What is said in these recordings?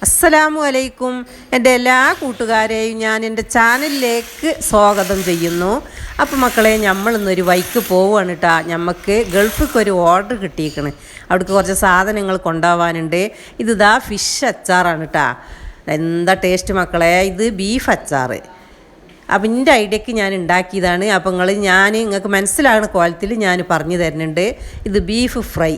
അസ്സലാമു അലൈക്കും. എൻ്റെ എല്ലാ കൂട്ടുകാരെയും ഞാൻ എൻ്റെ ചാനലിലേക്ക് സ്വാഗതം ചെയ്യുന്നു. അപ്പോൾ മക്കളെ, നമ്മളിന്നൊരു വൈക്ക് പോവുകയാണ് കേട്ടോ. നമുക്ക് ഗൾഫിലേക്ക് ഒരു ഓർഡർ കിട്ടിയിരിക്കണ്. അവിടേക്ക് കുറച്ച് സാധനങ്ങൾ കൊണ്ടുപോകാനുണ്ട്. ഇതാ ഫിഷ് അച്ചാറാണ് കേട്ടോ. എന്താ ടേസ്റ്റ് മക്കളെ, ഇത് ബീഫ് അച്ചാർ. അപ്പം എൻ്റെ ഐഡിയക്ക് ഞാൻ ഉണ്ടാക്കിയതാണ്. അപ്പം നിങ്ങൾക്ക് മനസ്സിലാകുന്ന കോലത്തിൽ ഞാൻ പറഞ്ഞു തരുന്നുണ്ട്. ഇത് ബീഫ് ഫ്രൈ.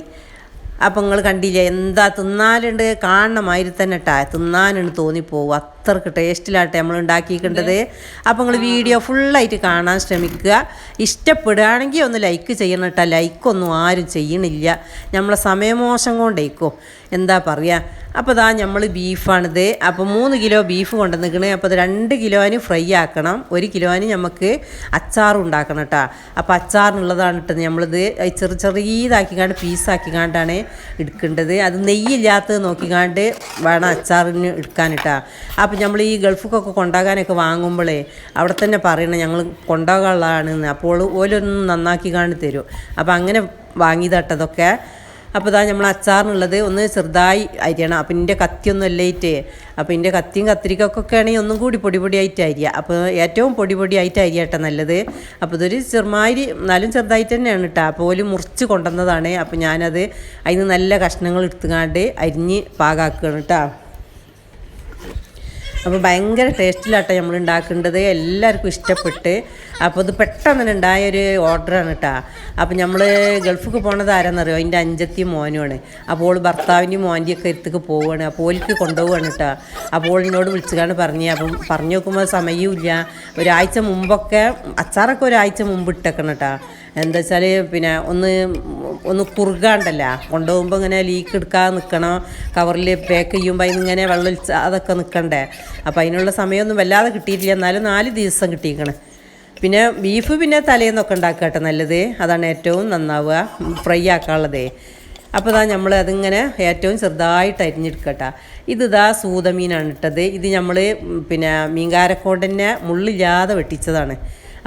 അപ്പം നിങ്ങൾ കണ്ടില്ലേ, എന്താ തിന്നാലുണ്ട്, കാണണമാതിരി തന്നെ തിന്നാനുണ്ട് തോന്നിപ്പോവും. അത്രക്ക് ടേസ്റ്റിലാട്ടെ നമ്മൾ ഉണ്ടാക്കിക്കേണ്ടത്. അപ്പം നിങ്ങൾ വീഡിയോ ഫുള്ളായിട്ട് കാണാൻ ശ്രമിക്കുക. ഇഷ്ടപ്പെടുകയാണെങ്കിൽ ഒന്ന് ലൈക്ക് ചെയ്യണം കേട്ടോ. ലൈക്കൊന്നും ആരും ചെയ്യണില്ല, നമ്മളെ സമയമോശം കൊണ്ടേക്കും. എന്താ പറയുക. അപ്പോൾ നമ്മൾ ബീഫാണിത്. അപ്പോൾ 3 കിലോ ബീഫ് കൊണ്ടുവന്നിക്കണേ. അപ്പോൾ അത് 2 കിലോന് ഫ്രൈ ആക്കണം, 1 കിലോന് നമുക്ക് അച്ചാറും ഉണ്ടാക്കണം കേട്ടോ. അപ്പോൾ അച്ചാറിനുള്ളതാണ് ഇട്ടത്. നമ്മളിത് ചെറിയതാക്കിക്കാണ്ട് പീസാക്കിക്കാണ്ടാണ് എടുക്കേണ്ടത്. അത് നെയ്യില്ലാത്തത് നോക്കിക്കാണ്ട് വേണം അച്ചാറിന് എടുക്കാൻ കേട്ടോ. അപ്പോൾ നമ്മൾ ഈ ഗൾഫിക്കൊക്കെ കൊണ്ടാകാനൊക്കെ വാങ്ങുമ്പോഴേ അവിടെ തന്നെ പറയണം ഞങ്ങൾ കൊണ്ടുപോകാനുള്ളതാണെന്ന്. അപ്പോൾ ഓലൊന്നും നന്നാക്കി കാണി തരും. അപ്പോൾ അങ്ങനെ വാങ്ങിയതട്ടതൊക്കെ. അപ്പോൾ നമ്മൾ അച്ചാറിനുള്ളത് ഒന്ന് ചെറുതായി അരിയണം. അപ്പം എൻ്റെ കത്തിയൊന്നും അല്ലായിട്ട്, അപ്പോൾ എൻ്റെ കത്തിയും കത്തിരിക്കൊക്കെ ആണെങ്കിൽ ഒന്നും കൂടി പൊടിയായിട്ട് അരിയുക. അപ്പോൾ ഏറ്റവും പൊടിയായിട്ട് അരിയട്ടെ നല്ലത്. അപ്പോൾ ഇതൊരു ചെറുമാതിരി എന്നാലും ചെറുതായിട്ട് തന്നെയാണ് കേട്ടോ. അപ്പോൾ ഓല് മുറിച്ച് കൊണ്ടുവന്നതാണ്. അപ്പോൾ ഞാനത് അതിന് നല്ല കഷ്ണങ്ങൾ എടുത്തുകൊണ്ട് അരിഞ്ഞ് പാകാക്കുകയാണ് കേട്ടോ. അപ്പോൾ ഭയങ്കര ടേസ്റ്റിലാട്ടോ നമ്മൾ ഉണ്ടാക്കേണ്ടത്. എല്ലാവർക്കും ഇഷ്ടപ്പെട്ട്. അപ്പോൾ ഇത് പെട്ടെന്ന് തന്നെ ഉണ്ടായൊരു ഓർഡറാണ് കേട്ടോ. അപ്പോൾ നമ്മൾ ഗൾഫിക്ക് പോണത് ആരാന്നറിയോ, അതിൻ്റെ അഞ്ചത്തി മോനുമാണ്. അപ്പോൾ ഭർത്താവിൻ്റെയും മോൻ്റെയൊക്കെ അടുത്തേക്ക് പോവുകയാണ്. അപ്പോൾ ഓലിക്ക് കൊണ്ടുപോവുകയാണ് കേട്ടോ. അപ്പോൾ എന്നോട് വിളിച്ചുകൊണ്ട് അപ്പം പറഞ്ഞു നോക്കുമ്പോൾ സമയമില്ല. ഒരാഴ്ച മുമ്പൊക്കെ അച്ചാറൊക്കെ ഒരാഴ്ച മുമ്പ് ഇട്ടേക്കണം കേട്ടോ. എന്താ വെച്ചാൽ പിന്നെ ഒന്ന് കുറുകാണ്ടല്ല, കൊണ്ടുപോകുമ്പോൾ ഇങ്ങനെ ലീക്ക് എടുക്കാതെ നിൽക്കണം. കവറിൽ പാക്ക് ചെയ്യുമ്പോൾ അതിനിങ്ങനെ വെള്ളം അതൊക്കെ നിൽക്കണ്ടേ. അപ്പോൾ അതിനുള്ള സമയമൊന്നും വല്ലാതെ കിട്ടിയിട്ടില്ല. എന്നാലും 4 ദിവസം കിട്ടിയിരിക്കണം. പിന്നെ ബീഫ് പിന്നെ തലേന്നൊക്കെ ഉണ്ടാക്കുക കേട്ടോ നല്ലത്. അതാണ് ഏറ്റവും നന്നാവുക, ഫ്രൈ ആക്കാനുള്ളത്. അപ്പോൾ നമ്മൾ അതിങ്ങനെ ഏറ്റവും ചെറുതായിട്ട് അരിഞ്ഞെടുക്കട്ടെ. ഇതാ സൂതമീനാണ് ഇട്ടത്. ഇത് നമ്മൾ പിന്നെ മീൻകാരക്കൊണ്ട് തന്നെ മുള്ളില്ലാതെ വെട്ടിച്ചതാണ്.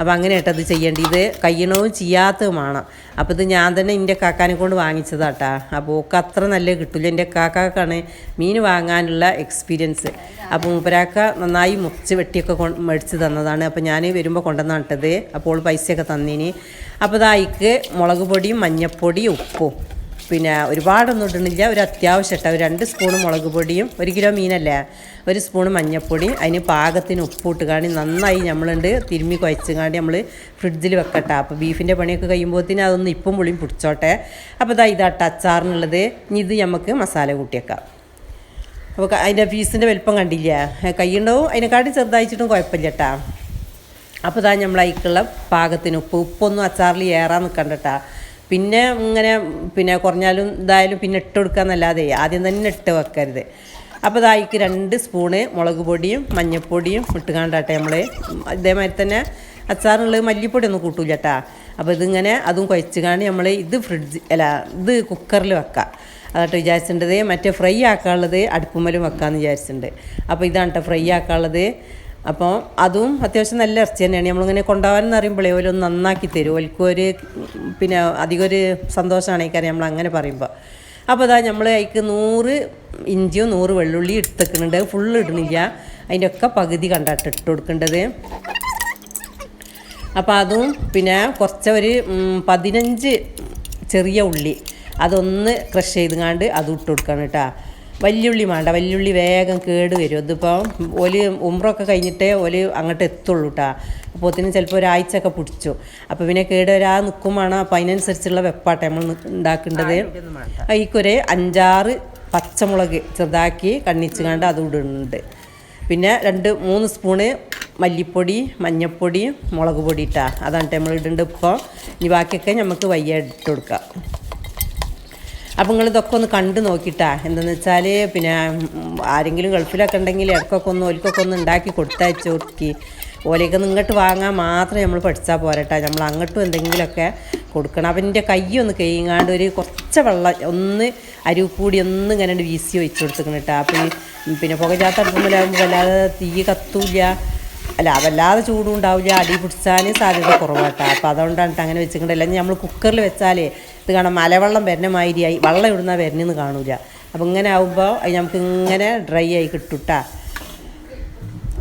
അപ്പോൾ അങ്ങനെ ഇട്ടത് ചെയ്യേണ്ടി. ഇത് കയ്യണവും ചെയ്യാത്തതുമാണ്. അപ്പോൾ ഇത് ഞാൻ തന്നെ എൻ്റെ കാക്കാനെ കൊണ്ട് വാങ്ങിച്ചതാട്ടാ. അപ്പോൾ ഒക്കെ അത്ര നല്ല കിട്ടില്ല. എൻ്റെ കാക്കാക്കാണ് മീൻ വാങ്ങാനുള്ള എക്സ്പീരിയൻസ്. അപ്പോൾ മൂപ്പരാക്ക നന്നായി മുറിച്ച് വെട്ടിയൊക്കെ മേടിച്ച് തന്നതാണ്. അപ്പോൾ ഞാൻ വരുമ്പോൾ കൊണ്ടുവന്നാണ് ഇട്ടത്. അപ്പോൾ പൈസയൊക്കെ തന്നീന്. അപ്പോൾ അതിക്ക് മുളക് പൊടിയും മഞ്ഞൾപ്പൊടിയും ഉപ്പും പിന്നെ ഒരുപാടൊന്നും ഇടണില്ല, ഒരു അത്യാവശ്യം ഇട്ട 2 സ്പൂണ് മുളക് പൊടിയും 1 കിലോ മീനല്ലേ 1 സ്പൂണ് മഞ്ഞൾപ്പൊടിയും അതിന് പാകത്തിന് ഉപ്പിട്ട് കാണി നന്നായി നമ്മളുണ്ട് തിരുമ്മി കുഴച്ച് കാണ്ടി നമ്മൾ ഫ്രിഡ്ജിൽ വെക്കട്ടെ. അപ്പോൾ ബീഫിൻ്റെ പണിയൊക്കെ കഴിയുമ്പോഴത്തേന് അതൊന്ന് ഇപ്പം പുളിയും പിടിച്ചോട്ടെ. അപ്പോൾ ഇതാട്ട അച്ചാറിനുള്ളത്. ഇനി ഇത് നമുക്ക് മസാല കൂട്ടിയേക്കാം. അപ്പോൾ അതിൻ്റെ പീസിൻ്റെ വലിപ്പം കണ്ടില്ല, കൈയുണ്ടാവും അതിനെക്കാട്ടി ചെറുതായിച്ചിട്ടും കുഴപ്പമില്ല കേട്ടാ. അപ്പോൾ നമ്മൾ അതിക്കുള്ള പാകത്തിന് ഉപ്പൊന്നും അച്ചാറിൽ ഏറാൻ നിൽക്കണ്ട കേട്ടാ. പിന്നെ ഇങ്ങനെ കുറഞ്ഞാലും ഇതായാലും പിന്നെ ഇട്ട് കൊടുക്കാന്നല്ലാതെ ആദ്യം തന്നെ ഇട്ട് വെക്കരുത്. അപ്പോൾ അതിക്ക് 2 സ്പൂണ് മുളക് പൊടിയും മഞ്ഞൾപ്പൊടിയും ഇട്ട് കണ്ടാട്ടെ. നമ്മൾ ഇതേമാതിരി തന്നെ അച്ചാറിനുള്ളത് മല്ലിപ്പൊടി ഒന്നും കൂട്ടൂല കേട്ടാ. അപ്പോൾ ഇതിങ്ങനെ അതും കുഴച്ച് കാണി നമ്മൾ ഇത് ഇത് കുക്കറിൽ വെക്കാം. അതാട്ടോ വിചാരിച്ചിട്ടുണ്ടത്. മറ്റേ ഫ്രൈ ആക്കാനുള്ളത് അടുപ്പുമ്മലും വെക്കാമെന്ന് വിചാരിച്ചിട്ടുണ്ട്. അപ്പോൾ ഇതാണ് കേട്ടോ ഫ്രൈ ആക്കാനുള്ളത്. അപ്പോൾ അതും അത്യാവശ്യം നല്ല ഇറച്ചി തന്നെയാണ്. നമ്മളിങ്ങനെ കൊണ്ടുപോകാനെന്ന് അറിയുമ്പോഴേ ഓലൊന്ന് നന്നാക്കി തരും. ഓൽക്കൊരു പിന്നെ അധികം ഒരു സന്തോഷമാണ് ഈ കാര്യം നമ്മൾ അങ്ങനെ പറയുമ്പോൾ. അപ്പോൾ നമ്മൾ അതിക്ക് 100 ഇഞ്ചിയും 100 വെള്ളുള്ളി എടുത്തേക്കുന്നുണ്ട്. ഫുള്ള് ഇടണില്ല, അതിൻ്റെ ഒക്കെ പകുതി കണ്ടാട്ട് ഇട്ട് കൊടുക്കേണ്ടത്. അപ്പോൾ അതും പിന്നെ കുറച്ച് ഒരു 15 ചെറിയ ഉള്ളി അതൊന്ന് ക്രഷ് ചെയ്തുകൊണ്ട് അതും ഇട്ട് കൊടുക്കണം കേട്ടോ. വലിയുള്ളി വേണ്ട, വലിയുള്ളി വേഗം കേട് വരും. അതിപ്പോൾ ഓല് ഉമ്രൊക്കെ കഴിഞ്ഞിട്ടേ ഓല് അങ്ങോട്ട് എത്തുള്ളൂ കേട്ടോ. അപ്പോൾ അതിന് ചിലപ്പോൾ ഒരാഴ്ചയൊക്കെ പിടിച്ചു. അപ്പോൾ പിന്നെ കേട് വരാതെ നിൽക്കും വേണം. അപ്പോൾ അതിനനുസരിച്ചുള്ള വെപ്പാട്ടെ നമ്മൾ ഉണ്ടാക്കേണ്ടത്. അതിക്കൊരു 5-6 പച്ചമുളക് ചെറുതാക്കി കണ്ണിച്ച് കണ്ട് അത് ഇടുന്നുണ്ട്. പിന്നെ 2-3 സ്പൂണ് മല്ലിപ്പൊടി മഞ്ഞൾപ്പൊടി മുളക് പൊടി ഇട്ടാ അതാണ് നമ്മൾ ഇടുന്നുണ്ട്. ഇപ്പോൾ ഇനി ബാക്കിയൊക്കെ നമുക്ക് വയ്യ ഇട്ട് കൊടുക്കാം. അപ്പോൾ നിങ്ങളിതൊക്കെ ഒന്ന് കണ്ടു നോക്കിയിട്ടാ. എന്താണെന്ന് വെച്ചാൽ പിന്നെ ആരെങ്കിലും ഗൾഫിലൊക്കെ ഉണ്ടെങ്കിൽ ഇടയ്ക്കൊക്കെ ഓലിക്കൊക്കെ ഒന്ന് ഉണ്ടാക്കി കൊടുത്തയച്ച് കൊടുക്കി. ഓലയൊക്കെ ഇങ്ങോട്ട് വാങ്ങാൻ മാത്രം നമ്മൾ പഠിച്ചാൽ പോരട്ടാ, നമ്മൾ അങ്ങോട്ടും എന്തെങ്കിലുമൊക്കെ കൊടുക്കണം. അപ്പം എൻ്റെ കൈ ഒന്ന് കഴിയാണ്ട് കുറച്ച് വെള്ളം ഒന്ന് അരിപ്പൊടി ഒന്ന് ഇങ്ങനെ വീസി ഒഴിച്ച് കൊടുത്തിക്കണം കേട്ടോ. അപ്പം പിന്നെ പുകചാത്ത അടുപ്പുമ്പോഴാകുമ്പോൾ വല്ലാതെ തീ കത്തൂല്ല, വല്ലാതെ ചൂടും ഉണ്ടാവില്ല, അടി പിടിച്ചാൽ സാധ്യത കുറവാട്ടോ. അപ്പോൾ അതുകൊണ്ടാണ് അങ്ങനെ വെച്ചിട്ടുണ്ടല്ലോ. അല്ലെങ്കിൽ നമ്മൾ കുക്കറിൽ വെച്ചാലേ ഇത് കാണാം മലവെള്ളം വരുന്ന മാതിരിയായി, വെള്ളം ഇടുന്ന വരുന്നെന്ന് കാണൂല. അപ്പോൾ ഇങ്ങനെ ആകുമ്പോൾ അത് നമുക്ക് ഇങ്ങനെ ഡ്രൈ ആയി കിട്ടുട്ടാ.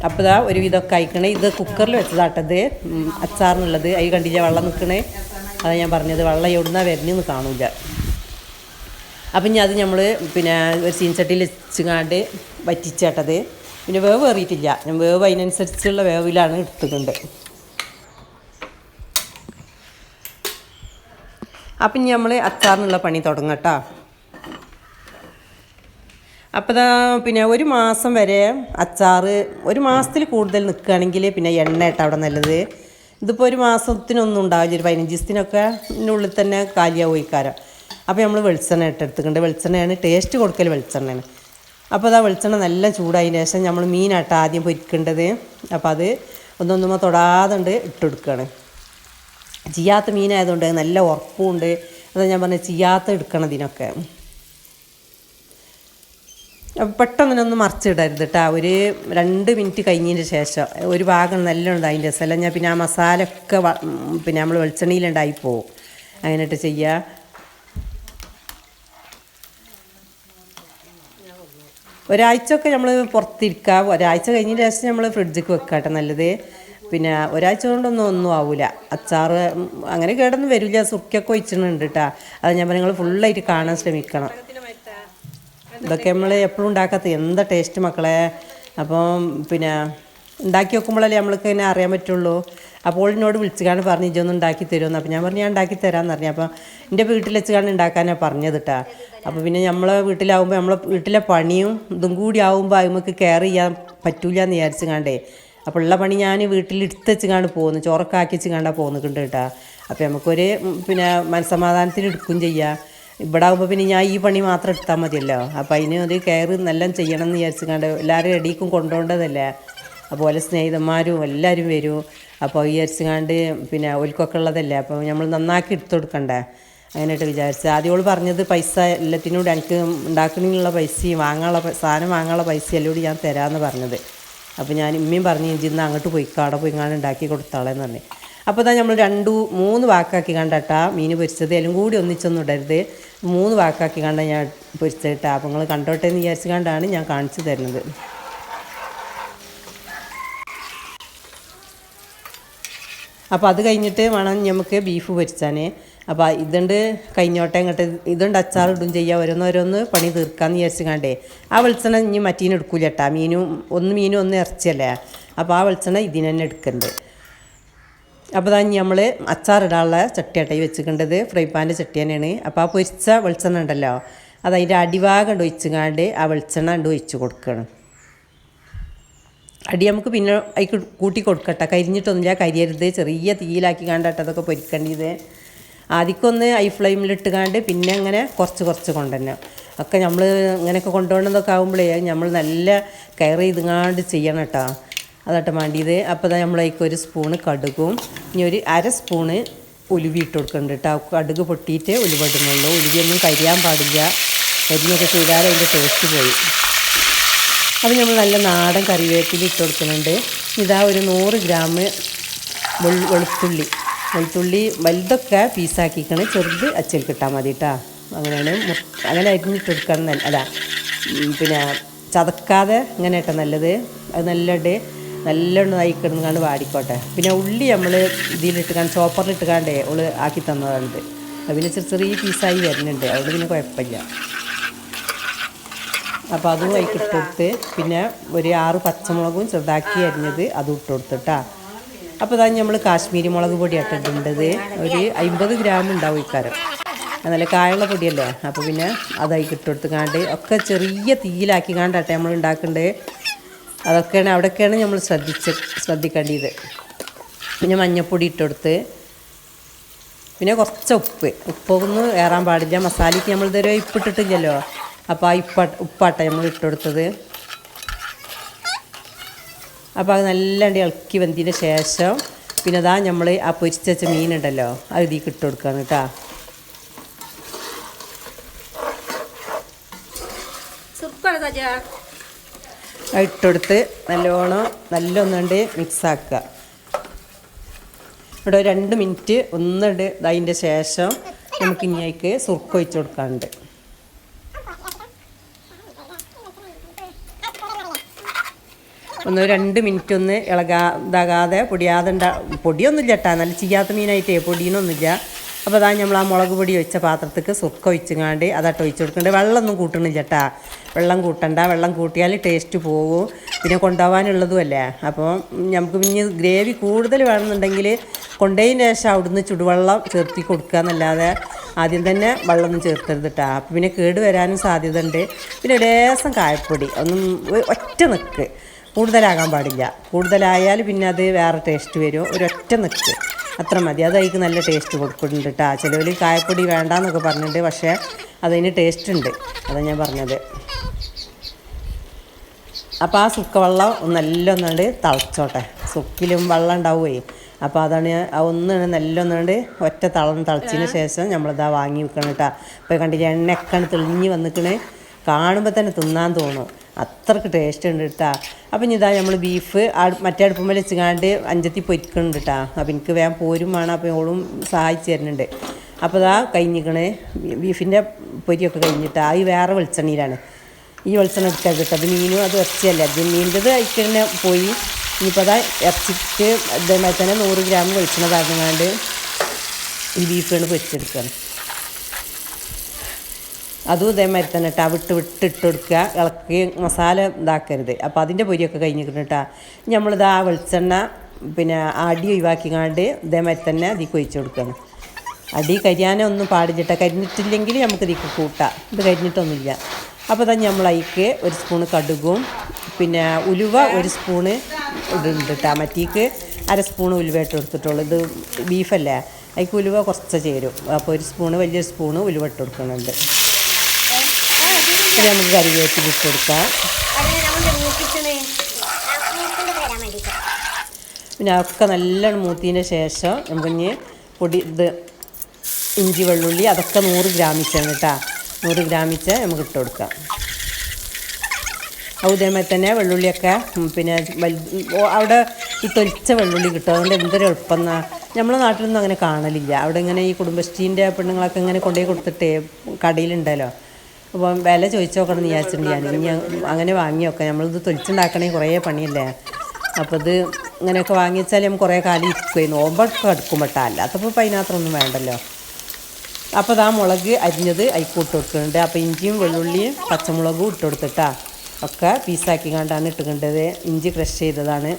അപ്പോൾ ഇതാ ഒരു വിധമൊക്കെ അയക്കണേ. ഇത് കുക്കറിൽ വെച്ചതാട്ടത് അച്ചാറിനുള്ളത്. അതിൽ കണ്ടില്ല വെള്ളം നിൽക്കണേ. അതാണ് ഞാൻ പറഞ്ഞത്, വെള്ളം എവിടുന്നാണ് വരുന്നതെന്ന് കാണില്ല. അപ്പം ഇനി അത് നമ്മൾ പിന്നെ ഒരു ചീനച്ചട്ടിയിൽ വെച്ചുകാണ്ട് വറ്റിച്ചേട്ടത്. പിന്നെ വേവ് കയറിയിട്ടില്ല, ഞാൻ വേവ് അതിനനുസരിച്ചുള്ള വേവിലാണ് എടുത്തിട്ടുണ്ട്. അപ്പം ഇനി നമ്മൾ അച്ചാറിനുള്ള പണി തുടങ്ങട്ടോ. അപ്പോൾ പിന്നെ ഒരു മാസം വരെ അച്ചാർ, ഒരു മാസത്തിൽ കൂടുതൽ നിൽക്കുകയാണെങ്കിൽ പിന്നെ എണ്ണ ഇട്ടാൽ അവിടെ നല്ലത്. ഇതിപ്പോൾ ഒരു മാസത്തിനൊന്നും ഉണ്ടാവില്ല, ഒരു 15 ദിവസത്തിനൊക്കെ ഉള്ളിൽ തന്നെ കാലിയാവും ഇക്കാരം. അപ്പോൾ നമ്മൾ വെളിച്ചെണ്ണ ഇട്ടെടുത്തിട്ടുണ്ട്. വെളിച്ചെണ്ണയാണ് ടേസ്റ്റ് കൊടുക്കൽ, വെളിച്ചെണ്ണയാണ്. അപ്പോൾ അതാ വെളിച്ചെണ്ണ നല്ല ചൂടായതിന് ശേഷം നമ്മൾ മീനാട്ടോ ആദ്യം പൊരിക്കേണ്ടത്. അപ്പോൾ അത് ഒന്നൊന്നുമ്പോൾ തൊടാതെ ഇട്ടെടുക്കുകയാണ്. ചെയ്യാത്ത മീനായതുകൊണ്ട് നല്ല ഉറപ്പുണ്ട്. അതാ ഞാൻ പറഞ്ഞത് ചെയ്യാത്ത എടുക്കണം ഇതിനൊക്കെ. പെട്ടെന്നൊന്നും മറിച്ചിടരുത് കേട്ടോ. ഒരു 2 മിനിറ്റ് കഴിഞ്ഞതിന് ശേഷം ഒരു ഭാഗം നല്ലോണം അതിൻ്റെ രസം. അല്ല ഞാൻ പിന്നെ ആ മസാല ഒക്കെ പിന്നെ നമ്മൾ വെളിച്ചെണ്ണയിലുണ്ടായി പോവും. അങ്ങനെയിട്ട് ചെയ്യുക. ഒരാഴ്ചയൊക്കെ നമ്മൾ പുറത്തിരിക്കുക. ഒരാഴ്ച കഴിഞ്ഞതിന് ശേഷം നമ്മൾ ഫ്രിഡ്ജിക്ക് വെക്കുക കേട്ടോ നല്ലത്. പിന്നെ ഒരാഴ്ച കൊണ്ടൊന്നും ആവില്ല അച്ചാർ. അങ്ങനെ കേടൊന്നും വരില്ല. സുർക്കൊക്കെ ഒഴിച്ചിട്ടുണ്ട് കേട്ടോ. അത് ഞാൻ നിങ്ങൾ ഫുള്ളായിട്ട് കാണാൻ ശ്രമിക്കണം. ഇതൊക്കെ നമ്മൾ എപ്പോഴും ഉണ്ടാക്കാത്ത എന്താ ടേസ്റ്റ് മക്കളെ. അപ്പം പിന്നെ ഉണ്ടാക്കി വെക്കുമ്പോഴല്ലേ നമ്മൾക്ക് തന്നെ അറിയാൻ പറ്റുള്ളൂ. അപ്പോൾ എന്നോട് വിളിച്ചുകാണ്ട് പറഞ്ഞു ഇതൊന്നും ഉണ്ടാക്കി തരുമെന്ന്. അപ്പോൾ ഞാൻ പറഞ്ഞു ഞാൻ ഉണ്ടാക്കി തരാമെന്ന് പറഞ്ഞു. അപ്പോൾ എൻ്റെ വീട്ടിൽ വെച്ചുകാണ്ട് ഉണ്ടാക്കാനാണ് പറഞ്ഞത് കേട്ടോ. അപ്പോൾ പിന്നെ നമ്മളെ വീട്ടിലാവുമ്പോൾ നമ്മളെ വീട്ടിലെ പണിയും ഇതും കൂടി ആവുമ്പോൾ നമുക്ക് കെയർ ചെയ്യാൻ പറ്റൂല എന്ന് വിചാരിച്ചുകാണ്ടേ. അപ്പോൾ ഉള്ള പണി ഞാൻ വീട്ടിൽ എടുത്ത് വെച്ചുകാണ്ട് പോകുന്നു, ചോറൊക്കെ ആക്കി വെച്ചുകാണ്ടാണ് പോകുന്നുണ്ട് കേട്ടോ. അപ്പോൾ നമുക്കൊരു പിന്നെ മനസ്സമാധാനത്തിന് എടുക്കുകയും ചെയ്യാം. ഇവിടെ ആകുമ്പോൾ പിന്നെ ഞാൻ ഈ പണി മാത്രം എടുത്താൽ മതിയല്ലോ. അപ്പോൾ അതിന് ഒരു കെയർ നല്ല ചെയ്യണം എന്ന് വിചാരിച്ചുകൊണ്ട് എല്ലാവരും എടീക്കും കൊണ്ടുപോകേണ്ടതല്ലേ. അതുപോലെ സ്നേഹിതന്മാരും എല്ലാവരും വരും. അപ്പോൾ വിചാരിച്ചുകൊണ്ട് പിന്നെ ഓൽക്കൊക്കെ ഉള്ളതല്ലേ. അപ്പോൾ നമ്മൾ നന്നാക്കി എടുത്തു കൊടുക്കണ്ടേ. അങ്ങനെയായിട്ട് വിചാരിച്ചത്. ആദ്യം പറഞ്ഞത് പൈസ എല്ലാത്തിനോട് എനിക്ക് ഉണ്ടാക്കണതിനുള്ള പൈസയും സാധനം വാങ്ങാനുള്ള പൈസ എല്ലാം ഞാൻ തരാമെന്ന് പറഞ്ഞത്. അപ്പോൾ ഞാൻ ഇമ്മയും പറഞ്ഞു ഇന്ന് അങ്ങോട്ട് പോയിക്കോ, അവിടെ പോയിക്കാണ്ട് ഉണ്ടാക്കി കൊടുത്താളെന്ന് പറഞ്ഞു. അപ്പോൾ ഇതാ നമ്മൾ 2-3 വാക്കാക്കി കണ്ടട്ടാ മീൻ പൊരിച്ചത്. എല്ലാം കൂടി ഒന്നിച്ചൊന്നും ഇടരുത്. 3 വാക്കാക്കി കണ്ട ഞാൻ പൊരിച്ചിട്ടാ. അപ്പോൾ നിങ്ങൾ കണ്ടോട്ടെ എന്ന് വിചാരിച്ചു കണ്ടാണ് ഞാൻ കാണിച്ചു തരുന്നത്. അപ്പോൾ അത് കഴിഞ്ഞിട്ട് വേണം നമുക്ക് ബീഫ് പൊരിച്ചാൻ. അപ്പോൾ ഇതുണ്ട് കഴിഞ്ഞോട്ടെ ഇങ്ങോട്ട് ഇതുണ്ട് അച്ചാർ ഇടും ചെയ്യുക. ഓരോന്നോരോന്ന് പണി തീർക്കാമെന്ന് വിചാരിച്ചു കണ്ടേ. ആ വെളിച്ചെണ്ണ ഇനി മറ്റീന് എടുക്കൂല കേട്ടാ. മീനും ഒന്ന് ഇറച്ചിയല്ലേ. അപ്പോൾ ആ വെളിച്ചെണ്ണ ഇതിന് തന്നെ എടുക്കുന്നുണ്ട്. അപ്പോൾ അതാ നമ്മൾ അച്ചാറിടാനുള്ള ചട്ടിയാട്ടായി വെച്ചിട്ടുണ്ടത്. ഫ്രൈ പാൻ്റെ ചട്ടി തന്നെയാണ്. അപ്പോൾ ആ പൊരിച്ച വെളിച്ചെണ്ണ ഉണ്ടല്ലോ, അത് അതിൻ്റെ അടിഭാഗം ഒഴിച്ചുകാണ്ട് ആ വെളിച്ചെണ്ണ ഒഴിച്ച് കൊടുക്കണം. അടി നമുക്ക് പിന്നെ അതിൽ കൂട്ടി കൊടുക്കട്ടെ. കരിഞ്ഞിട്ടൊന്നുമില്ല, കരിയരുത്. ചെറിയ തീയിലാക്കി കണ്ടിട്ട് അതൊക്കെ പൊരിക്കേണ്ടത്. ആദ്യമൊന്ന് ഹൈ ഫ്ലെയിമിലിട്ടുകാണ്ട് പിന്നെ അങ്ങനെ കുറച്ച് കൊണ്ടുതന്നെ ഒക്കെ നമ്മൾ ഇങ്ങനെയൊക്കെ കൊണ്ടുപോകണമെന്നൊക്കെ ആകുമ്പോഴേ നമ്മൾ നല്ല കെയർ ചെയ്തുകാണ്ട് ചെയ്യണം കേട്ടോ. അതായിട്ട് വേണ്ടിയത്. അപ്പോൾ നമ്മൾ അതിലേക്ക് 1 സ്പൂണ് കടുകും ഇനി ഒരു 1/2 സ്പൂണ് ഉലുവി ഇട്ട് കൊടുക്കുന്നുണ്ട് കേട്ടോ. കടുക് പൊട്ടിയിട്ട് ഉലുവ ഇടുന്നുള്ളൂ. ഉലുവിയൊന്നും കരിയാൻ പാടില്ല. കരിഞ്ഞൊക്കെ ചെയ്താൽ അതിൻ്റെ ടേസ്റ്റ് പോയി. അപ്പോൾ നമ്മൾ നല്ല നാടൻ കറിവേപ്പില ഇട്ട് കൊടുക്കുന്നുണ്ട്. ഇതാ ഒരു 100 ഗ്രാം വെളുത്തുള്ളി വലുതൊക്കെ പീസാക്കിക്കണ, ചെറുത് അച്ചിൽ കിട്ടാൽ മതി കേട്ടോ. അങ്ങനെ അരിഞ്ഞിട്ട് കൊടുക്കണം. അല്ല പിന്നെ ചതക്കാതെ ഇങ്ങനെ ഇട്ടാൽ നല്ലത്. അത് നല്ലോണം കിടന്നുകാണ്ട് വാടിക്കോട്ടെ. പിന്നെ ഉള്ളി നമ്മൾ ഇതിലിട്ടുകാണ്ട് ചോപ്പറിലിട്ടുകാണ്ടേ ആക്കി തന്നതാണിത്. അത് പിന്നെ ചെറിയ പീസായി വരുന്നുണ്ട്, അതുകൊണ്ട് പിന്നെ കുഴപ്പമില്ല. അപ്പോൾ അതും അതിൽ ഇട്ട് കൊടുത്ത് പിന്നെ ഒരു 6 പച്ചമുളകും ചെറുതാക്കി അരിഞ്ഞത് അതും ഇട്ട് കൊടുത്തിട്ടാ. അപ്പോൾ ഇതാ നമ്മൾ കാശ്മീരി മുളക് പൊടി ഇട്ടിട്ടുണ്ടത്. ഒരു 50 ഗ്രാം ഉണ്ടാവും ഇക്കാരം. നല്ല കായുള്ള പൊടിയല്ലേ. അപ്പോൾ പിന്നെ അതായി ഇട്ട് കൊടുത്തുകാണ്ട് ഒക്കെ ചെറിയ തീയിലാക്കി കാണ്ടാട്ടെ നമ്മൾ ഉണ്ടാക്കേണ്ടത്. അതൊക്കെയാണ് അവിടെയൊക്കെയാണ് നമ്മൾ ശ്രദ്ധിക്കേണ്ടത്. പിന്നെ മഞ്ഞൾപ്പൊടി ഇട്ടുകൊടുത്ത് പിന്നെ കുറച്ച് ഉപ്പൊന്നും ഏറാൻ പാടില്ല. മസാലയ്ക്ക് നമ്മളിതുവരെ ഉപ്പിട്ടിട്ടില്ലല്ലോ. അപ്പോൾ ആ ഉപ്പാട്ട നമ്മൾ ഇട്ടുകൊടുത്തത്. അപ്പോൾ അത് നല്ലാണ്ട് ഇളക്കി വെന്തതിന് ശേഷം പിന്നെ അതാ നമ്മൾ ആ പൊരിച്ച് വെച്ച മീനുണ്ടല്ലോ അത് ഇതിലേക്ക് ഇട്ട് കൊടുക്കുകയാണ് കേട്ടോ. ഇട്ടെടുത്ത് നല്ലൊന്നുണ്ട് മിക്സാക്കുക. ഇവിടെ 2 മിനിറ്റ് ഒന്നുണ്ട്. അതിൻ്റെ ശേഷം നമുക്ക് ഇനി അതിലേക്ക് സുർക്ക ഒഴിച്ച് കൊടുക്കാനുണ്ട്. ഒന്ന് 2 മിനിറ്റ് ഒന്ന് ഇതാകാതെ പൊടിയാതെ പൊടിയൊന്നുമില്ല കേട്ടോ, നല്ല ചെയ്യാത്ത മീനായിട്ടേ പൊടിയൊന്നുമില്ല. അപ്പോൾ അതാ നമ്മൾ ആ മുളക് പൊടി വെച്ച പാത്രത്തേക്ക് സുർക്ക ഒഴിച്ചങ്ങാണ്ട് അതാട്ട് ഒഴിച്ച് കൊടുക്കേണ്ടത്. വെള്ളമൊന്നും കൂട്ടണില്ല കേട്ടോ, വെള്ളം കൂട്ടണ്ട. വെള്ളം കൂട്ടിയാൽ ടേസ്റ്റ് പോകും, പിന്നെ കൊണ്ടുപോകാനുള്ളതും അല്ലേ. അപ്പോൾ നമുക്ക് പിന്നെ ഗ്രേവി കൂടുതൽ വേണമെന്നുണ്ടെങ്കിൽ കൊണ്ടുപോയതിന് ശേഷം അവിടുന്ന് ചുടുവെള്ളം ചേർത്തി കൊടുക്കുക എന്നല്ലാതെ ആദ്യം തന്നെ വെള്ളമൊന്നും ചേർത്തരുത് കേട്ടോ. അപ്പോൾ പിന്നെ കേട് വരാനും സാധ്യത ഉണ്ട്. പിന്നെ ലേശം കായപ്പൊടി ഒന്നും ഒറ്റ നിൽക്ക്, കൂടുതലാകാൻ പാടില്ല. കൂടുതലായാൽ പിന്നെ അത് വേറെ ടേസ്റ്റ് വരും. ഒരൊറ്റ നിൽക്ക് അത്ര മതി, അതായിരിക്കും നല്ല ടേസ്റ്റ് കൊടുക്കുന്നുണ്ട് കേട്ടോ. ചിലവർ കായപ്പൊടി വേണ്ടാന്നൊക്കെ പറഞ്ഞിട്ടുണ്ട്, പക്ഷേ അതിന് ടേസ്റ്റ് ഉണ്ട്, അതാണ് ഞാൻ പറഞ്ഞത്. അപ്പോൾ ആ സുക്ക വെള്ളം നല്ല ഒന്നുകൊണ്ട് തിളച്ചോട്ടെ, സുക്കിലും വെള്ളം ഉണ്ടാവുകയെ. അപ്പോൾ അതാണ് നല്ല ഒന്നുകൊണ്ട് ഒറ്റ തിളച്ചതിന് ശേഷം നമ്മളിതാ വാങ്ങി വെക്കണം കേട്ടോ. ഇപ്പോൾ കണ്ടിട്ട് എണ്ണയൊക്കെയാണ് തെളിഞ്ഞ് വന്നിക്കണ്, കാണുമ്പോൾ തന്നെ തിന്നാൻ തോന്നും, അത്രക്ക് ടേസ്റ്റ് ഉണ്ട് കേട്ടോ. അപ്പം ഇതാ നമ്മൾ ബീഫ് മറ്റേ അടുപ്പുമ്പോൾ വെച്ചുകാണ്ട് അഞ്ചത്തി പൊരിക്കുന്നുണ്ട് കേട്ടോ. അപ്പം എനിക്ക് വേഗം പോരും വേണം, അപ്പോൾ ഓളും സഹായിച്ച് തരുന്നുണ്ട്. അപ്പോൾ ഇതാ കഴിഞ്ഞിക്കണേ ബീഫിൻ്റെ പൊരിയൊക്കെ കഴിഞ്ഞിട്ട് ഈ വേറെ വെളിച്ചെണ്ണയിലാണ് ഈ വെളിച്ചെണ്ണ എടുക്കാൻ കിട്ടും. അത് മീനും അത് ഇറച്ചിയല്ല, അത് മീനിൻ്റെത് അയക്കന്നെ പോയി. ഇനിയിപ്പോൾ അതാ ഇറച്ചിട്ട് ഇതേമാതിരി തന്നെ 100 ഗ്രാം വെളിച്ചെണ്ണ താഴ്ന്നങ്ങാണ്ട് ഈ ബീഫാണ് പൊരിച്ചെടുക്കുകയാണ്. അതും ഇതേമാതിരി തന്നെ കേട്ടോ, വിട്ടിട്ട് കൊടുക്കുക, ഇളക്കി മസാല ഇതാക്കരുത്. അപ്പോൾ അതിൻ്റെ പൊരിയൊക്കെ കഴിഞ്ഞിരിക്കണം കേട്ടോ. നമ്മളിത് ആ വെളിച്ചെണ്ണ പിന്നെ അടി ഒഴിവാക്കിക്കാണ്ട് ഇതേമാതിരി തന്നെ ഇതിക്ക് ഒഴിച്ച് കൊടുക്കുകയാണ്. അടി കരിയാനൊന്നും പാടില്ല, കരിഞ്ഞിട്ടില്ലെങ്കിൽ നമുക്ക് ഇതിക്ക് കൂട്ടാം, ഇത് കരിഞ്ഞിട്ടൊന്നുമില്ല. അപ്പോൾ തന്നെ നമ്മൾ അതിക്ക് 1 സ്പൂണ് കടുകും പിന്നെ ഉലുവ 1 സ്പൂണ് ഇടുന്നുണ്ട് കേട്ടോ. മറ്റേക്ക് 1/2 സ്പൂണ് ഉലുവ ഇട്ട് കൊടുത്തിട്ടുള്ളൂ, ഇത് ബീഫല്ലേ, അതിക്ക് ഉലുവ കുറച്ച് ചേരും. അപ്പോൾ 1 സ്പൂണ് വലിയൊരു സ്പൂണ് ഉലുവ ഇട്ട് കൊടുക്കുന്നുണ്ട്. പിന്നെ നമുക്ക് കറിവേപ്പില ഇട്ട് കൊടുക്കാം. പിന്നെ ഒക്കെ നല്ലോണം മൂത്തതിന് ശേഷം നമുക്കിനി ഇഞ്ചി വെള്ളുള്ളി അതൊക്കെ 100 ഗ്രാം വെച്ചാണ് കേട്ടോ, 100 ഗ്രാം വെച്ച് നമുക്ക് ഇട്ട് കൊടുക്കാം. അതേമാതിരി തന്നെ വെള്ളുള്ളിയൊക്കെ പിന്നെ അവിടെ ഈ തൊലിച്ച വെള്ളുള്ളി കിട്ടും, അതുകൊണ്ട് എന്തൊരു എളുപ്പം എന്നാൽ നമ്മളെ നാട്ടിലൊന്നും അങ്ങനെ കാണലില്ല. അവിടെ ഇങ്ങനെ ഈ കുടുംബശ്രീൻ്റെ പെണ്ണുങ്ങളൊക്കെ ഇങ്ങനെ കൊണ്ടുപോയി കൊടുത്തിട്ടേ കടയിലുണ്ടല്ലോ. അപ്പോൾ വില ചോദിച്ചു നോക്കണം എന്ന് വിചാരിച്ചിട്ടുണ്ട് ഞാൻ. ഇനി അങ്ങനെ വാങ്ങി നോക്കാം, നമ്മളിത് തൊലിച്ചുണ്ടാക്കണമെങ്കിൽ കുറേ പണിയല്ലേ. അപ്പോൾ ഇത് ഇങ്ങനെയൊക്കെ വാങ്ങി വെച്ചാൽ നമുക്ക് കുറേ കാലം ഇരിക്കുകയും നോമ്പൊക്കെ എടുക്കുമ്പോട്ടാ, അല്ലാത്തപ്പോൾ അതിനകത്തൊന്നും വേണ്ടല്ലോ. അപ്പോൾ ആ മുളക് അരിഞ്ഞത് അതിൽക്കൂട്ട് കൊടുക്കുന്നുണ്ട്. അപ്പോൾ ഇഞ്ചിയും വെള്ളുള്ളിയും പച്ചമുളകും ഇട്ട് കൊടുത്തിട്ടാ ഒക്കെ പീസാക്കി കണ്ടാണ് ഇട്ടുകൊണ്ടത്. ഇഞ്ചി ക്രഷ് ചെയ്തതാണ്.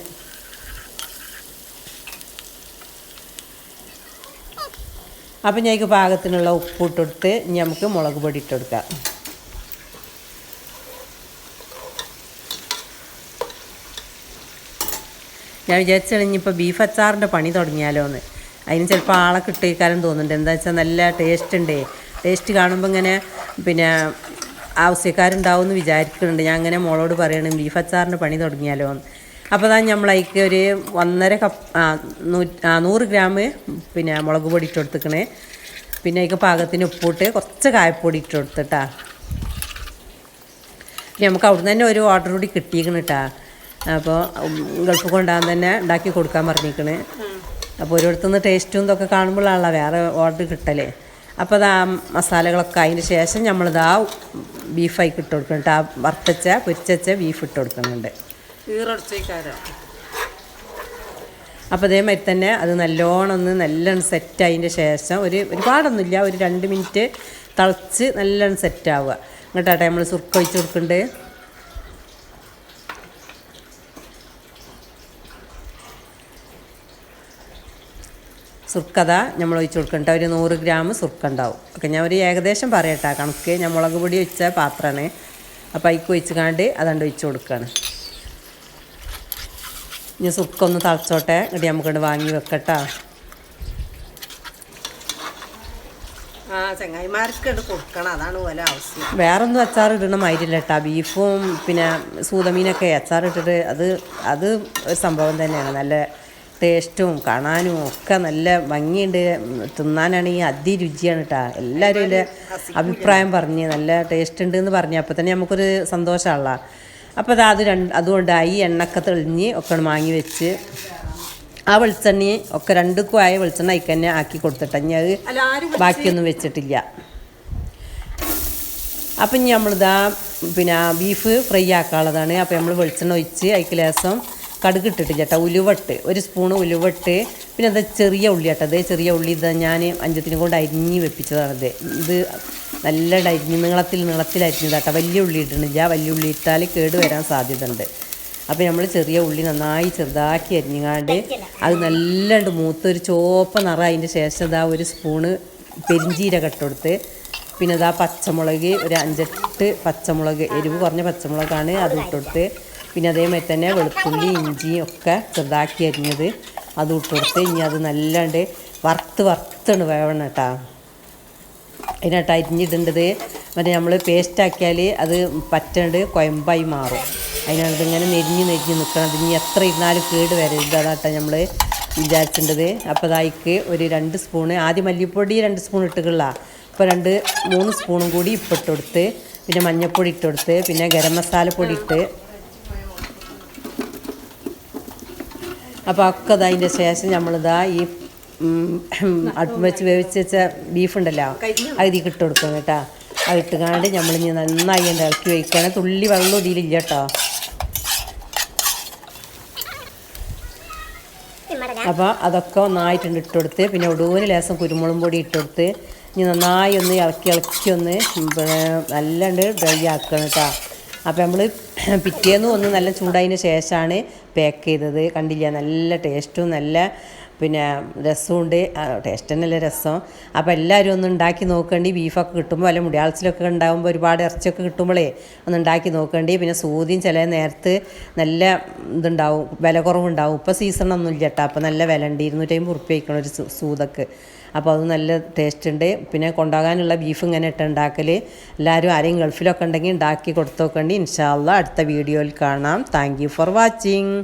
അപ്പം ഞങ്ങൾക്ക് പാകത്തിനുള്ള ഉപ്പ് ഇട്ടെടുത്ത് ഇനി നമുക്ക് മുളക് പൊടി ഇട്ട് കൊടുക്കാം. ഞാൻ വിചാരിച്ചാൽ ഇനിയിപ്പോൾ ബീഫ് അച്ചാറിൻ്റെ പണി തുടങ്ങിയാലോ എന്ന്. അതിന് ചിലപ്പോൾ ആളെ കിട്ടിയേക്കാരും തോന്നുന്നുണ്ട്. എന്താ വെച്ചാൽ നല്ല ടേസ്റ്റ് ഉണ്ട്. ടേസ്റ്റ് കാണുമ്പോൾ ഇങ്ങനെ പിന്നെ ആവശ്യക്കാരുണ്ടാവും എന്ന് വിചാരിക്കുന്നുണ്ട്. ഞാൻ അങ്ങനെ മോളോട് പറയണം ബീഫ് അച്ചാറിൻ്റെ പണി തുടങ്ങിയാലോ എന്ന്. അപ്പോൾ അതാ നമ്മൾ അതിലേക്ക് ഒരു 1.5 കപ്പ് 100 ഗ്രാം പിന്നെ മുളക് പൊടി ഇട്ട് കൊടുത്തിക്കണേ. പിന്നെ അതിലേക്ക് പാകത്തിന് ഉപ്പിട്ട് കുറച്ച് കായപ്പൊടി ഇട്ട് കൊടുത്തിട്ടാ. പിന്നെ നമുക്ക് അവിടുന്ന് തന്നെ ഒരു ഓർഡർ കൂടി കിട്ടിയിരിക്കണം കേട്ടാ. അപ്പോൾ ഗൾഫ് കൊണ്ടുപോകാൻ തന്നെ ഉണ്ടാക്കി കൊടുക്കാൻ പറഞ്ഞിരിക്കണ്. അപ്പോൾ ഓരോരുത്തുനിന്ന് ടേസ്റ്റും ഇതൊക്കെ കാണുമ്പോഴാണല്ലോ വേറെ ഓർഡർ കിട്ടലേ. അപ്പോൾ അത് ആ മസാലകളൊക്കെ അതിന് ശേഷം നമ്മളിതാ ബീഫായി ഇട്ട് കൊടുക്കണം കേട്ടോ. പൊരിച്ച ബീഫ് ഇട്ട് കൊടുക്കുന്നുണ്ട്. അപ്പോൾ അതേമാതിരി തന്നെ അത് നല്ലോണം സെറ്റായതിൻ്റെ ശേഷം ഒരുപാടൊന്നുമില്ല, ഒരു 2 മിനിറ്റ് തിളച്ച് നല്ലോണം സെറ്റാവുക. എന്നിട്ടാട്ടെ നമ്മൾ സുർക്ക ഒഴിച്ച് കൊടുക്കുന്നുണ്ട്. സുർക്കത നമ്മൾ ഒഴിച്ച് കൊടുക്കണ്ട. ഒരു 100 ഗ്രാം സുർക്ക ഉണ്ടാവും. ഒക്കെ ഞാൻ ഒരു ഏകദേശം പറയട്ടെ കണക്ക്. ഞാൻ മുളക് പൊടി വെച്ച പാത്രമാണ്. അപ്പോൾ അതിക്ക് ഒഴിച്ചുകാണ്ട് അതാണ്ട് ഒഴിച്ച് കൊടുക്കുകയാണ്. ഇനി സുർക്ക ഒന്ന് തിളച്ചോട്ടെ, എന്നിട്ട് നമുക്കത് വാങ്ങി വെക്കട്ടോ. ചങ്ങായിമാർക്ക് കൊടുക്കണം, അതാണ് പോലെ ആവശ്യം. വേറൊന്നും അച്ചാർ ഇടണം ആയിട്ടില്ല കേട്ടോ. ബീഫും പിന്നെ സൂതമീനൊക്കെ അച്ചാറിട്ടിട്ട് അത് ഒരു സംഭവം തന്നെയാണ്. നല്ല ടേസ്റ്റും കാണാനും ഒക്കെ നല്ല ഭംഗിയുണ്ട്. തിന്നാനാണെങ്കിൽ അതിരുചിയാണ് കേട്ടോ. എല്ലാവരും അതിൻ്റെ അഭിപ്രായം പറഞ്ഞ് നല്ല ടേസ്റ്റ് ഉണ്ട് എന്ന് പറഞ്ഞു. അപ്പോൾ തന്നെ നമുക്കൊരു സന്തോഷമാണല്ലോ. അപ്പോൾ അതുകൊണ്ട് ഈ എണ്ണൊക്കെ തെളിഞ്ഞ് ഒക്കെ വാങ്ങി വെച്ച് ആ വെളിച്ചെണ്ണ ഒക്കെ 2ക്കും ആയ വെളിച്ചെണ്ണ അതിൽ തന്നെ ആക്കി കൊടുത്തിട്ട് ഞാൻ അത് ബാക്കിയൊന്നും വെച്ചിട്ടില്ല. അപ്പം ഇനി നമ്മളിതാ പിന്നെ ബീഫ് ഫ്രൈ ആക്കാനുള്ളതാണ്. അപ്പോൾ നമ്മൾ വെളിച്ചെണ്ണ ഒഴിച്ച് അതിക്ക് ലേസം കടുക് ഇട്ടിട്ട് ചേട്ടാ, ഉലുവട്ട് 1 സ്പൂണ് ഉലുവട്ട്. പിന്നെ അത് ചെറിയ ഉള്ളി കേട്ടത്, ചെറിയ ഉള്ളി ഇതാ ഞാൻ അഞ്ചത്തിനെ കൊണ്ട് അരിഞ്ഞ് വെപ്പിച്ചതാണത്. ഇത് നല്ല അരിഞ്ഞ് നീളത്തിൽ അരിഞ്ഞതാട്ടോ. വലിയ ഉള്ളി ഇടണില്ല, വലിയ ഉള്ളി ഇട്ടാൽ കേട് വരാൻ സാധ്യത ഉണ്ട്. അപ്പോൾ നമ്മൾ ചെറിയ ഉള്ളി നന്നായി ചെറുതാക്കി അരിഞ്ഞാണ്ട് അത് നല്ലണ്ട് മൂത്തൊരു ചുവപ്പ നിറ. അതിൻ്റെ ശേഷം ഇതാ 1 സ്പൂണ് പെരിഞ്ചീരകം ഇട്ടുകൊടുത്ത്. പിന്നെ ഇതാ പച്ചമുളക് ഒരു 5-8 പച്ചമുളക്, എരിവ് കുറഞ്ഞ പച്ചമുളകാണ്, അത് ഇട്ടുകൊടുത്ത്. പിന്നെ അതേമാതിരി തന്നെ വെളുത്തുള്ളി ഇഞ്ചിയും ഒക്കെ ചെറുതാക്കി അരിഞ്ഞത് അത് ഇട്ടുകൊടുത്ത്. ഇനി അത് നല്ലാണ്ട് വറുത്താണ് വേവണം കേട്ടോ. അതിനായിട്ട് അരിഞ്ഞിടേണ്ടത്. മറ്റേ നമ്മൾ പേസ്റ്റാക്കിയാൽ അത് പറ്റണ്ട് കുഴമ്പായി മാറും. അതിനാണ് ഇങ്ങനെ നെരിഞ്ഞ് നിൽക്കണം. ഇനി എത്ര ഇരുന്നാലും കേട് വരരുത്, അതാട്ടോ നമ്മൾ വിചാരിക്കേണ്ടത്. അപ്പോൾ അതായിക്ക് ഒരു 2 സ്പൂണ് ആദ്യം മല്ലിപ്പൊടി 2 സ്പൂൺ ഇട്ടുകൊള്ള. ഇപ്പോൾ 2-3 സ്പൂണും കൂടി ഇപ്പം ഇട്ടുകൊടുത്ത്. പിന്നെ മഞ്ഞൾപ്പൊടി ഇട്ടുകൊടുത്ത്. പിന്നെ ഗരം മസാലപ്പൊടി ഇട്ട്. അപ്പോൾ ഒക്കെ അതിൻ്റെ ശേഷം നമ്മളിതാ ഈ അടുപ്പ് വെച്ച് വേവിച്ച് വെച്ച ബീഫുണ്ടല്ലോ അത് ഇതിൽ ഇട്ട് കൊടുക്കണം കേട്ടോ. അത് ഇട്ടുകാണ്ട് നമ്മളിനി നന്നായി എൻ്റെ ഇറക്കി വയ്ക്കുകയാണ്. തുള്ളി വെള്ളം ഇതിലില്ല കേട്ടോ. അപ്പോൾ അതൊക്കെ ഒന്നായിട്ടുണ്ട് ഇട്ടുകൊടുത്ത്. പിന്നെ ഒടുവിന് ലേസം കുരുമുളകും പൊടി ഇട്ടുകൊടുത്ത്. ഇനി നന്നായി ഒന്ന് ഇളക്കി ഒന്ന് നല്ലണ്ട് ഡ്രൈ ആക്കണം കേട്ടോ. അപ്പോൾ നമ്മൾ പിറ്റേന്ന് ഒന്ന് നല്ല ചൂടായതിന് ശേഷമാണ് പാക്ക് ചെയ്തത്. കണ്ടില്ല, നല്ല ടേസ്റ്റും നല്ല പിന്നെ രസമുണ്ട്. ടേസ്റ്റ് തന്നെയല്ലേ രസം. അപ്പോൾ എല്ലാവരും ഒന്ന് ഉണ്ടാക്കി നോക്കേണ്ടി. ബീഫൊക്കെ കിട്ടുമ്പോൾ അല്ല മുടിയാൾസിലൊക്കെ ഉണ്ടാകുമ്പോൾ ഒരുപാട് ഇറച്ചിയൊക്കെ കിട്ടുമ്പോഴേ ഒന്ന് ഉണ്ടാക്കി നോക്കേണ്ടി. പിന്നെ സൂതിയും ചില നേരത്ത് നല്ല ഇതുണ്ടാവും, വില കുറവുണ്ടാവും. ഇപ്പോൾ സീസണൊന്നും ഇല്ല കേട്ടോ. അപ്പോൾ നല്ല വില ഉണ്ട്, 250 ഉറുപ്പ്യ ആയിക്കണം ഒരു സൂതക്ക്. അപ്പോൾ അത് നല്ല ടേസ്റ്റ് ഉണ്ട്. പിന്നെ കൊണ്ടുപോകാനുള്ള ബീഫ് ഇങ്ങനെ ഇട്ട് ഉണ്ടാക്കൽ. എല്ലാവരും ആരെയും ഗൾഫിലൊക്കെ ഉണ്ടെങ്കിൽ ഉണ്ടാക്കി കൊടുത്തു നോക്കേണ്ടി. ഇൻഷാ അല്ലാഹ് അടുത്ത വീഡിയോയിൽ കാണാം. Thank you for watching.